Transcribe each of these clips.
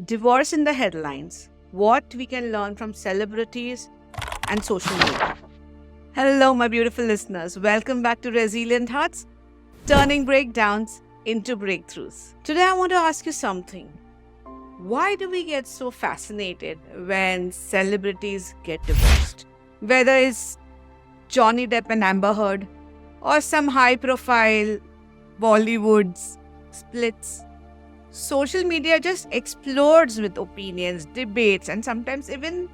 Divorce in the headlines. What we can learn from celebrities and social media. Hello, my beautiful listeners. Welcome back to Resilient Hearts, turning breakdowns into breakthroughs. Today, I want to ask you something. Why do we get so fascinated when celebrities get divorced? Whether it's Johnny Depp and Amber Heard, or some high profile Bollywood's splits. Social media just explodes with opinions, debates, and sometimes even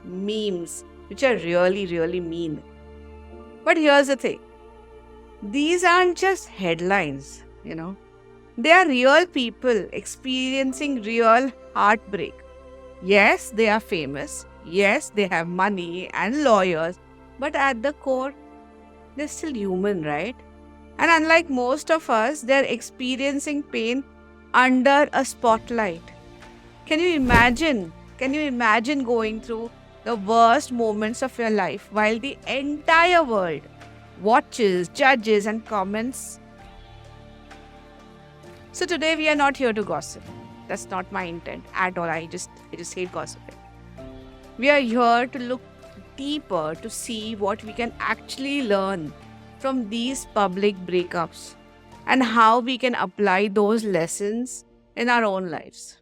memes, which are really, really mean. But here's the thing, these aren't just headlines. They are real people experiencing real heartbreak. Yes, they are famous. Yes, they have money and lawyers. But at the core, they're still human, right? And unlike most of us, they're experiencing pain under a spotlight. Can you imagine? Can you imagine going through the worst moments of your life while the entire world watches, judges, and comments? So today we are not here to gossip. That's not my intent at all. I just hate gossiping. We are here to look deeper to see what we can actually learn from these public breakups and how we can apply those lessons in our own lives.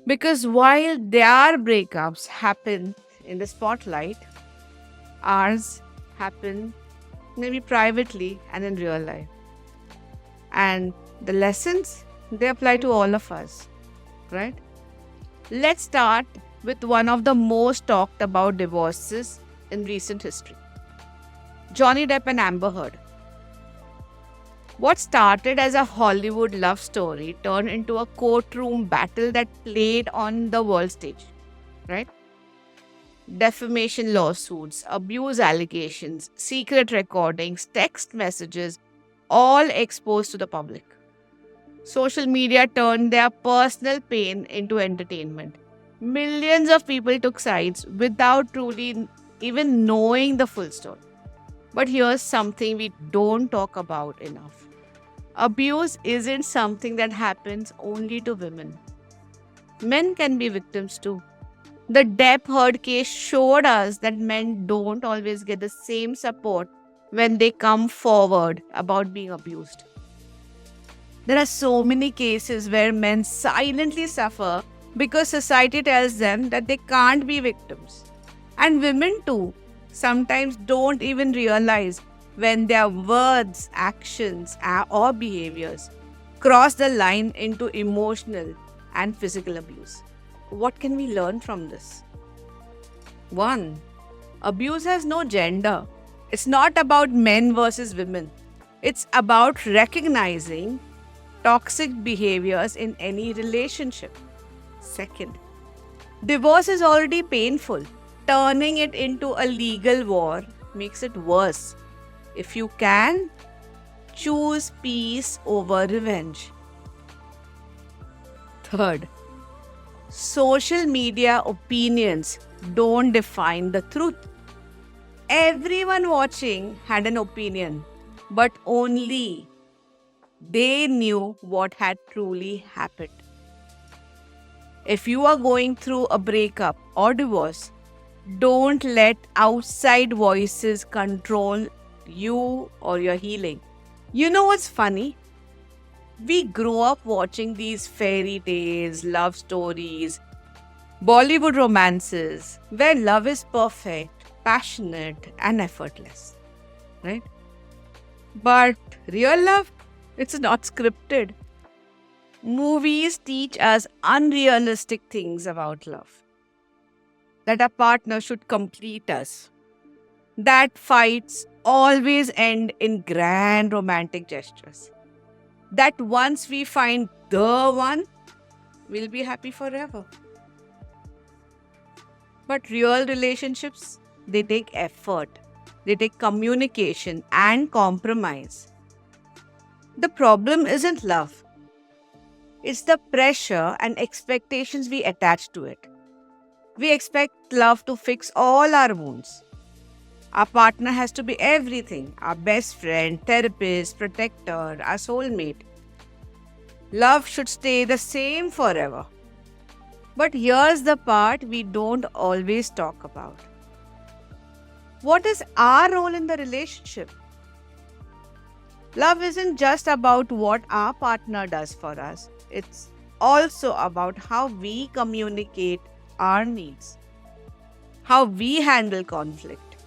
Because while their breakups happen in the spotlight, ours happen maybe privately and in real life. And the lessons, they apply to all of us, right? Let's start with one of the most talked about divorces in recent history. Johnny Depp and Amber Heard. What started as a Hollywood love story turned into a courtroom battle that played on the world stage, right? Defamation lawsuits, abuse allegations, secret recordings, text messages, all exposed to the public. Social media turned their personal pain into entertainment. Millions of people took sides without truly even knowing the full story. But here's something we don't talk about enough. Abuse isn't something that happens only to women. Men can be victims too. The Depp Heard case showed us that men don't always get the same support when they come forward about being abused. There are so many cases where men silently suffer because society tells them that they can't be victims. And women too sometimes don't even realize when their words, actions, or behaviors cross the line into emotional and physical abuse. What can we learn from this? 1. Abuse has no gender. It's not about men versus women. It's about recognizing toxic behaviors in any relationship. 2. Divorce is already painful. Turning it into a legal war makes it worse. If you can, choose peace over revenge. 3. Social media opinions don't define the truth. Everyone watching had an opinion, but only they knew what had truly happened. If you are going through a breakup or divorce, don't let outside voices control you or your healing. You know what's funny? We grew up watching these fairy tales, love stories, Bollywood romances, where love is perfect, passionate, and effortless, right? But real love, it's not scripted. Movies teach us unrealistic things about love. That a partner should complete us. That fights always end in grand romantic gestures. That once we find the one, we'll be happy forever. But real relationships, they take effort, they take communication and compromise. The problem isn't love, it's the pressure and expectations we attach to it. We expect love to fix all our wounds. Our partner has to be everything: our best friend, therapist, protector, our soulmate. Love should stay the same forever. But here's the part we don't always talk about. What is our role in the relationship? Love isn't just about what our partner does for us, it's also about how we communicate our needs, how we handle conflict,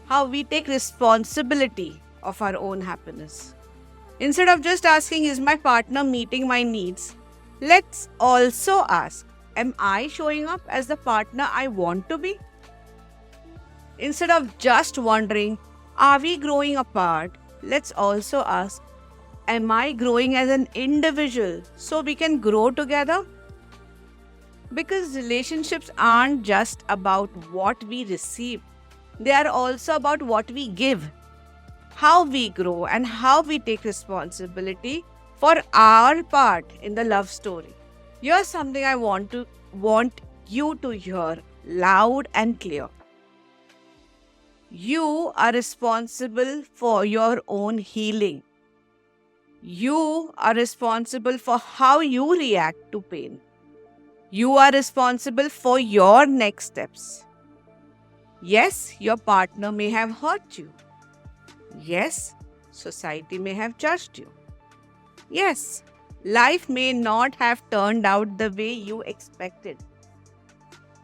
how we take responsibility of our own happiness. Instead of just asking, is my partner meeting my needs? Let's also ask, am I showing up as the partner I want to be? Instead of just wondering, are we growing apart? Let's also ask, am I growing as an individual so we can grow together? Because relationships aren't just about what we receive, they are also about what we give, how we grow, and how we take responsibility for our part in the love story. Here's something I want you to hear loud and clear. You are responsible for your own healing. You are responsible for how you react to pain. You are responsible for your next steps. Yes, your partner may have hurt you. Yes, society may have judged you. Yes, life may not have turned out the way you expected.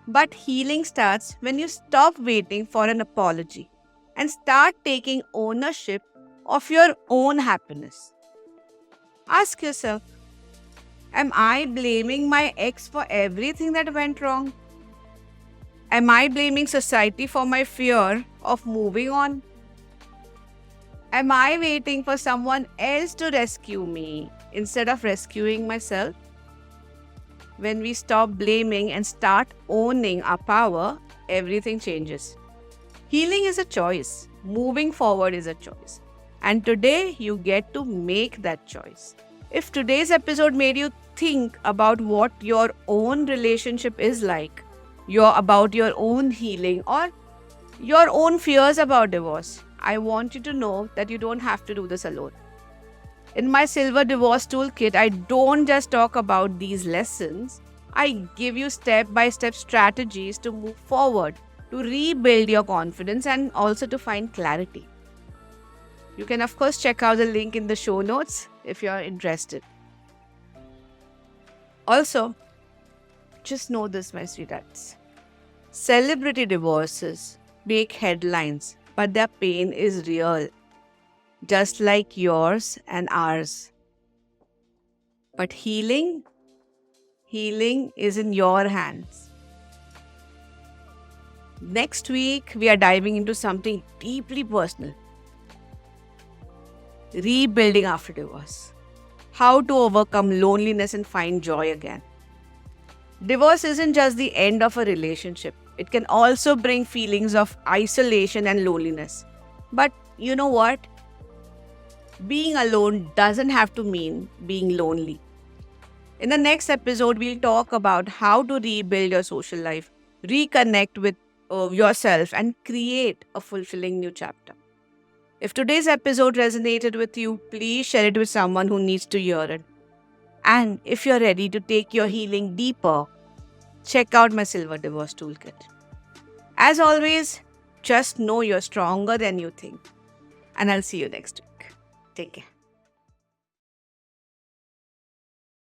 But healing starts when you stop waiting for an apology and start taking ownership of your own happiness. Ask yourself, am I blaming my ex for everything that went wrong? Am I blaming society for my fear of moving on? Am I waiting for someone else to rescue me instead of rescuing myself? When we stop blaming and start owning our power, everything changes. Healing is a choice. Moving forward is a choice. And today, you get to make that choice. If today's episode made you think about what your own relationship is like, about your own healing, or your own fears about divorce, I want you to know that you don't have to do this alone. In my Silver Divorce Toolkit, I don't just talk about these lessons. I give you step-by-step strategies to move forward, to rebuild your confidence, and also to find clarity. You can, of course, check out the link in the show notes if you're interested. Also, just know this, my sweethearts. Celebrity divorces make headlines, but their pain is real, just like yours and ours. But healing is in your hands. Next week, we are diving into something deeply personal. Rebuilding after divorce. How to overcome loneliness and find joy again. Divorce isn't just the end of a relationship. It can also bring feelings of isolation and loneliness. But you know what? Being alone doesn't have to mean being lonely. In the next episode, we'll talk about how to rebuild your social life, reconnect with yourself, and create a fulfilling new chapter. If today's episode resonated with you, please share it with someone who needs to hear it. And if you're ready to take your healing deeper, check out my Silver Divorce Toolkit. As always, just know you're stronger than you think. And I'll see you next week. Take care.